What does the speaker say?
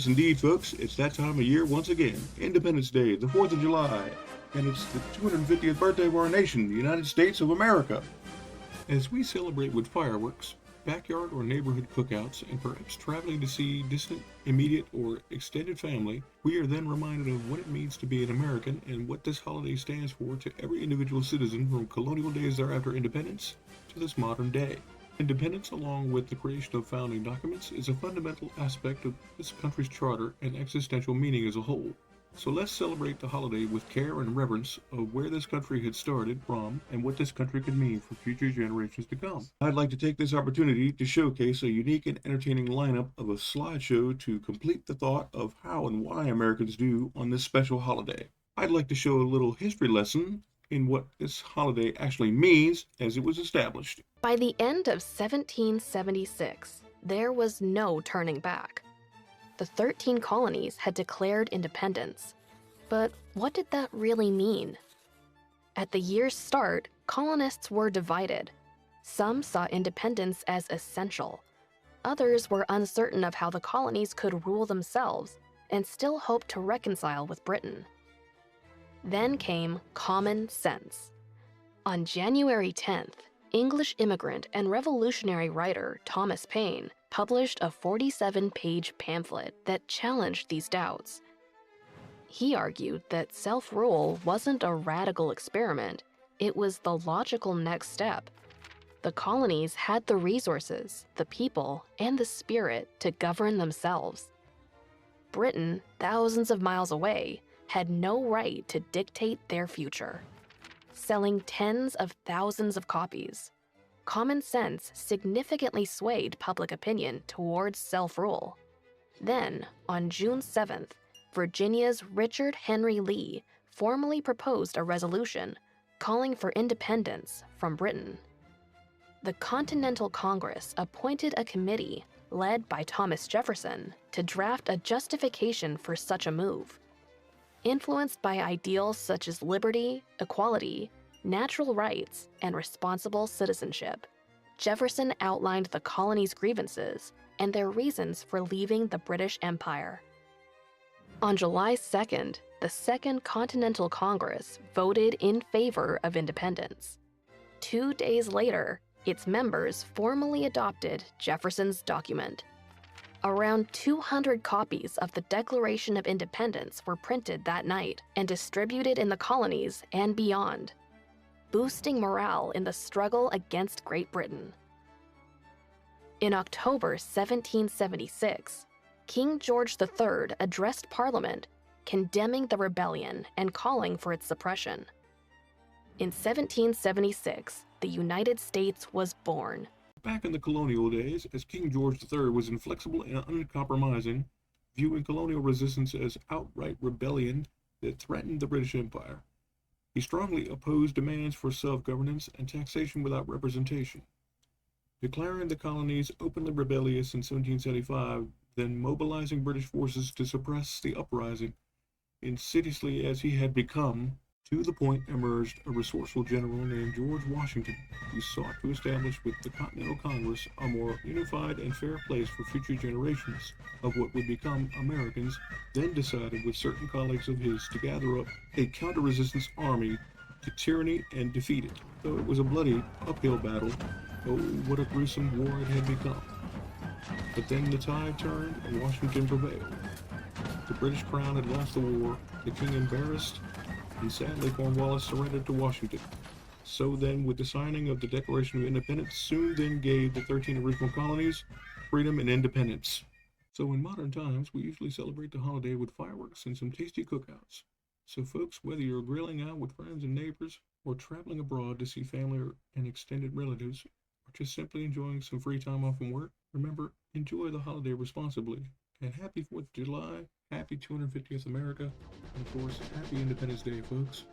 Yes, indeed, folks, it's that time of year once again. Independence Day, the 4th of July, and it's the 250th birthday of our nation, the United States of America. As we celebrate with fireworks, backyard or neighborhood cookouts, and perhaps traveling to see distant, immediate, or extended family, we are then reminded of what it means to be an American and what this holiday stands for to every individual citizen from colonial days thereafter independence to this modern day. Independence, along with the creation of founding documents, is a fundamental aspect of this country's charter and existential meaning as a whole. So let's celebrate the holiday with care and reverence of where this country had started from and what this country could mean for future generations to come. I'd like to take this opportunity to showcase a unique and entertaining lineup of a slideshow to complete the thought of how and why Americans do on this special holiday. I'd like to show a little history lesson in what this holiday actually means as it was established. By the end of 1776, there was no turning back. The 13 colonies had declared independence. But what did that really mean? At the year's start, colonists were divided. Some saw independence as essential. Others were uncertain of how the colonies could rule themselves and still hoped to reconcile with Britain. Then came common sense. On January 10th, English immigrant and revolutionary writer Thomas Paine published a 47-page pamphlet that challenged these doubts. He argued that self-rule wasn't a radical experiment, it was the logical next step. The colonies had the resources, the people, and the spirit to govern themselves. Britain, thousands of miles away, had no right to dictate their future. Selling tens of thousands of copies, common sense significantly swayed public opinion towards self-rule. Then, on June 7th, Virginia's Richard Henry Lee formally proposed a resolution calling for independence from Britain. The Continental Congress appointed a committee led by Thomas Jefferson to draft a justification for such a move. Influenced by ideals such as liberty, equality, natural rights, and responsible citizenship, Jefferson outlined the colonies' grievances and their reasons for leaving the British Empire. On July 2nd, the Second Continental Congress voted in favor of independence. 2 days later, its members formally adopted Jefferson's document. Around 200 copies of the Declaration of Independence were printed that night and distributed in the colonies and beyond, boosting morale in the struggle against Great Britain. In October 1776, King George III addressed Parliament, condemning the rebellion and calling for its suppression. In 1776, the United States was born. Back in the colonial days, as King George III was inflexible and uncompromising, viewing colonial resistance as outright rebellion that threatened the British Empire. He strongly opposed demands for self-governance and taxation without representation. Declaring the colonies openly rebellious in 1775, then mobilizing British forces to suppress the uprising, insidiously as he had become, to the point emerged a resourceful general named George Washington, who sought to establish with the Continental Congress a more unified and fair place for future generations of what would become Americans, then decided with certain colleagues of his to gather up a counter-resistance army to tyranny and defeat it. Though it was a bloody, uphill battle, oh, what a gruesome war it had become. But then the tide turned and Washington prevailed. The British crown had lost the war, the king embarrassed, and sadly Cornwallis surrendered to Washington. So then, with the signing of the Declaration of Independence, soon then gave the 13 original colonies freedom and independence. So in modern times, we usually celebrate the holiday with fireworks and some tasty cookouts. So folks, whether you're grilling out with friends and neighbors, or traveling abroad to see family and extended relatives, or just simply enjoying some free time off from work, remember, enjoy the holiday responsibly. And happy 4th of July, happy 250th America, and of course, happy Independence Day, folks.